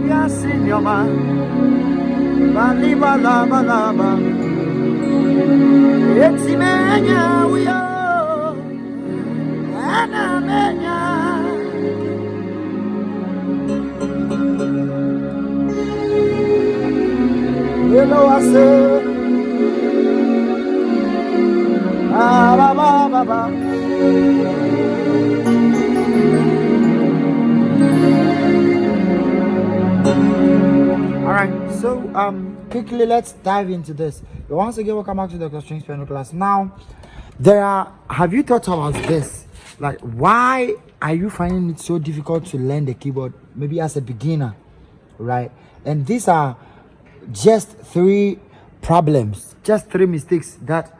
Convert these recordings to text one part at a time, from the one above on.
Yes, in your man. Baliba laba laba. It's menya we are. Ana menya. Hello, I say. Ba ba ba ba. All right, so quickly let's dive into this. Once again, welcome back to Dr. Strings Piano class. Now, have you thought about this? Like, why are you finding it so difficult to learn the keyboard? Maybe as a beginner, right? And these are just 3 problems, just 3 mistakes that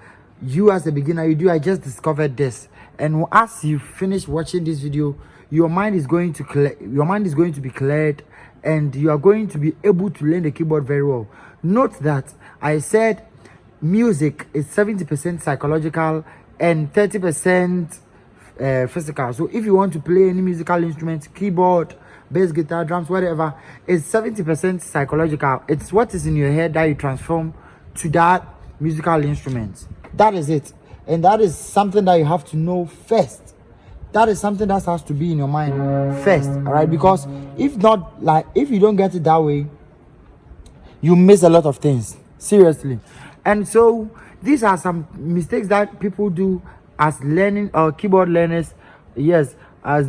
you as a beginner you do. I just discovered this, and as you finish watching this video, your mind is going to be cleared, and you are going to be able to learn the keyboard very well. Note that I said music is 70% psychological and 30% physical. So if you want to play any musical instrument, keyboard, bass, guitar, drums, whatever, it's 70% psychological. It's what is in your head that you transform to that musical instrument. That is it. And that is something that you have to know first. That is something that has to be in your mind first, all right? Because if not, like, if you don't get it that way, you miss a lot of things, seriously. And so these are some mistakes that people do as learning or keyboard learners. Yes, as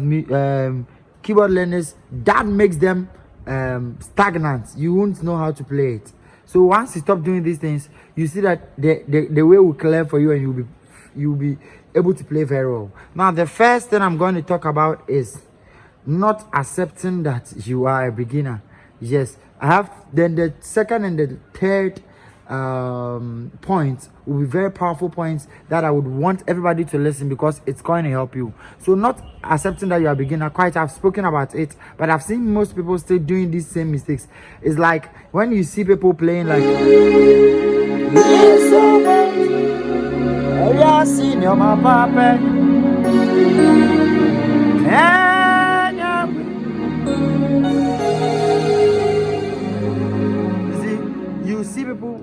keyboard learners, that makes them stagnant. You won't know how to play it. So once you stop doing these things, you see that the way will clear for you, and you'll be able to play very well. Now, the first thing I'm going to talk about is not accepting that you are a beginner. Yes, I have. Then the second and the third points will be very powerful points that I would want everybody to listen, because it's going to help you. So not accepting that you are a beginner, quite, I've spoken about it, but I've seen most people still doing these same mistakes. It's like when you see people playing like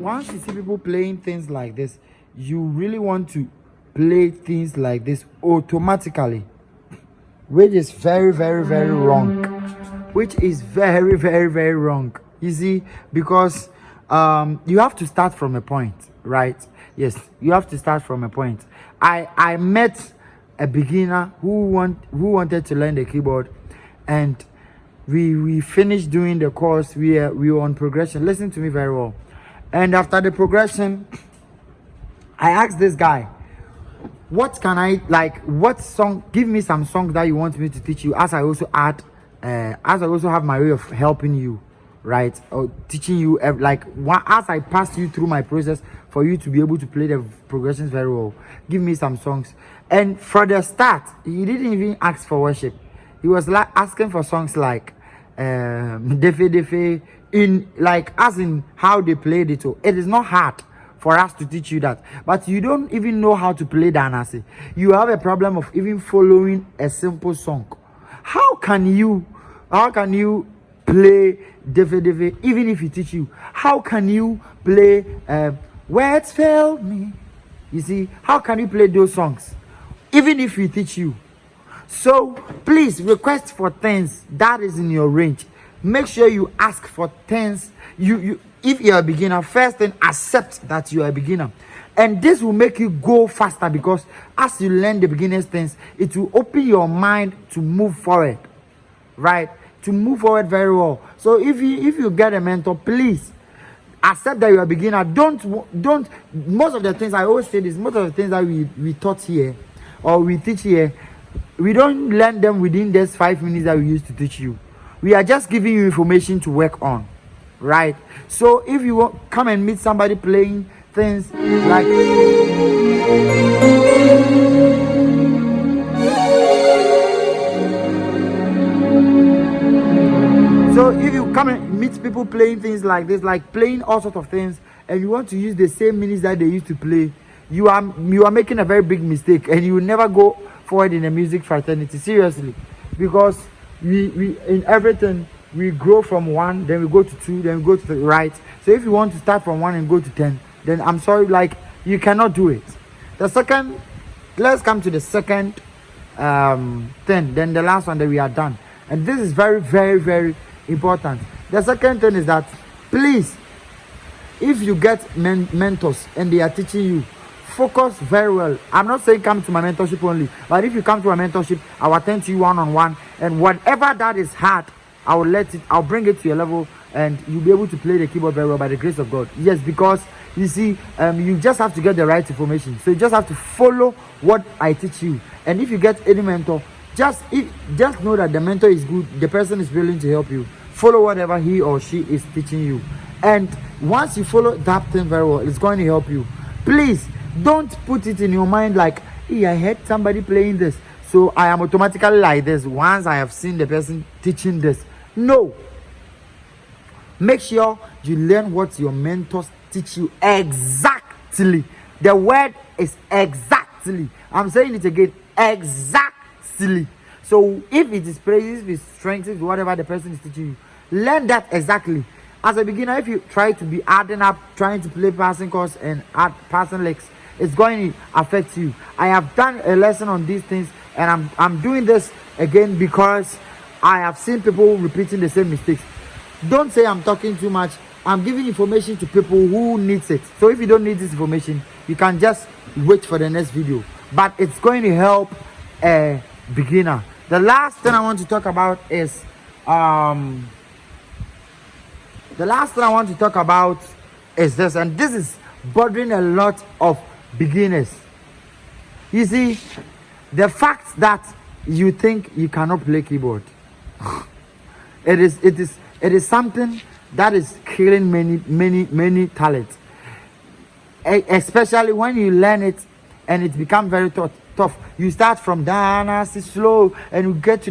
once you see people playing things like this, you really want to play things like this automatically, which is very, very, very wrong. Which is very, very, very wrong. You see, because you have to start from a point, right? Yes, you have to start from a point. I met a beginner who wanted to learn the keyboard, and we finished doing the course. We were on progression. Listen to me very well. And after the progression, I asked this guy, what can I, like, what song, give me some songs that you want me to teach you, as I also have my way of helping you, right? Or teaching you, like, as I pass you through my process for you to be able to play the progressions very well. Give me some songs. And for the start, he didn't even ask for worship. He was like asking for songs like Defe Defe, in like as in how they played it. It is not hard for us to teach you that, but you don't even know how to play Danasi. You have a problem of even following a simple song. How can you play Defe Defe even if he teach you? How can you play Words Failed Me? You see, how can you play those songs even if he teach you? So please request for things that is in your range. Make sure you ask for things. If you're a beginner, first then accept that you are a beginner, and this will make you go faster, because as you learn the beginner's things, it will open your mind to move forward, right? To move forward very well. So if you get a mentor, please accept that you are a beginner. Don't most of the things, I always say this, most of the things that we taught here or we teach here, we don't learn them within this 5 minutes that we used to teach you. We are just giving you information to work on, right? So if you want, come and meet somebody playing things like so if you come and meet people playing things like this, like playing all sorts of things, and you want to use the same minutes that they used to play, you are making a very big mistake, and you will never go forward in the music fraternity, seriously, because we in everything we grow from 1, then we go to 2, then we go to the right. So if you want to start from 1 and go to 10, then I'm sorry, like, you cannot do it. Let's come to the second thing, then the last one that we are done. And this is very, very, very important. The second thing is that, please, if you get mentors and they are teaching you, focus very well. I'm not saying come to my mentorship only, but if you come to my mentorship, I'll attend to you one-on-one, and whatever that is hard, I'll bring it to your level, and you'll be able to play the keyboard very well by the grace of God. Yes, because you see, you just have to get the right information. So you just have to follow what I teach you. And if you get any mentor, just know that the mentor is good, the person is willing to help you. Follow whatever he or she is teaching you. And once you follow that thing very well, it's going to help you. Please don't put it in your mind like, hey, I heard somebody playing this, so I am automatically like this once I have seen the person teaching this. No. Make sure you learn what your mentors teach you exactly. The word is exactly. I'm saying it again, exactly. So if it is praises, if it's strengths, whatever the person is teaching you, learn that exactly. As a beginner, if you try to be adding up, trying to play passing course and add passing legs, it's going to affect you. I have done a lesson on these things, and I'm doing this again because I have seen people repeating the same mistakes. Don't say I'm talking too much. I'm giving information to people who needs it. So if you don't need this information, you can just wait for the next video. But it's going to help a beginner. The last thing I want to talk about is this, and this is bothering a lot of beginners. You see, the fact that you think you cannot play keyboard, it is something that is killing many talents, especially when you learn it and it becomes very tough. You start from down, slow, and you get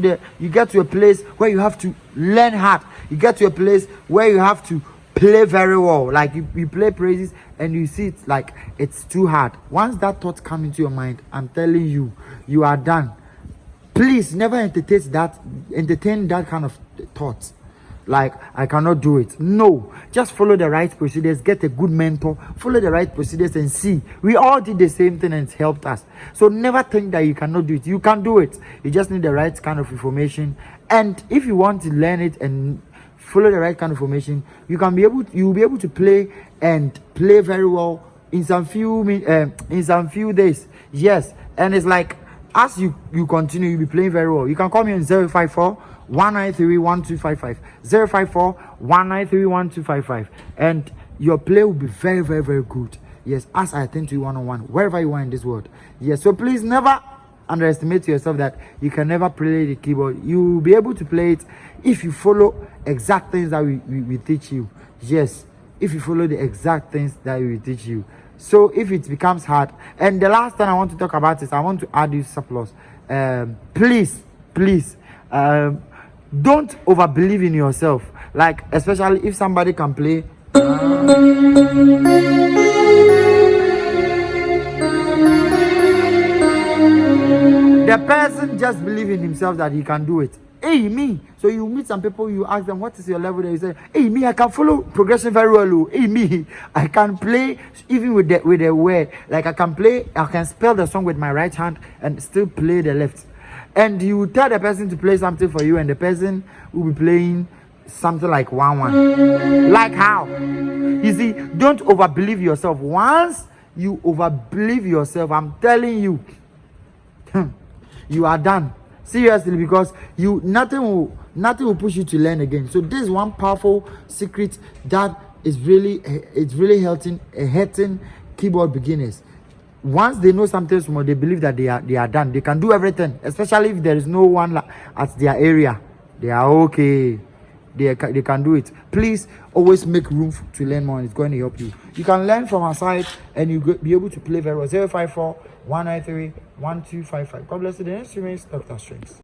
to a place where you have to learn hard. You get to a place where you have to play very well. Like you play praises and you see it's like it's too hard. Once that thought comes into your mind, I'm telling you, you are done. Please never entertain that kind of thoughts. Like, I cannot do it. No, just follow the right procedures, get a good mentor, follow the right procedures, and see. We all did the same thing and it helped us. So never think that you cannot do it. You can do it. You just need the right kind of information. And if you want to learn it and follow the right kind of information, you'll be able to play very well in some few days. Yes, and it's like as you continue, you'll be playing very well. You can call me on 054 193 1255 054 193 1255, and your play will be very, very, very good. Yes, as I attend to you one-on-one wherever you are in this world. Yes, so please never underestimate yourself that you can never play the keyboard. You will be able to play it if you follow exact things that we teach you. Yes, if you follow the exact things that we teach you. So if it becomes hard, and the last thing I want to talk about is I want to add you surplus. Please, don't overbelieve in yourself. Like, especially if somebody can play. The person just believe in himself that he can do it. Hey, me. So you meet some people, you ask them, what is your level? They say, hey, me, I can follow progression very well. Hey, me, I can play even with the word. Like I can spell the song with my right hand and still play the left. And you tell the person to play something for you, and the person will be playing something like 1-1. Like how? You see, don't overbelieve yourself. Once you overbelieve yourself, I'm telling you, you are done. Seriously, because nothing will push you to learn again. So this is one powerful secret that is really hurting keyboard beginners. Once they know something small, they believe that they are done. They can do everything, especially if there is no one at their area. They are okay. They can do it. Please always make room to learn more, and it's going to help you. You can learn from our side, and you'll be able to play very well. 054 193 1255. God bless you. The next remains Dr. Strength.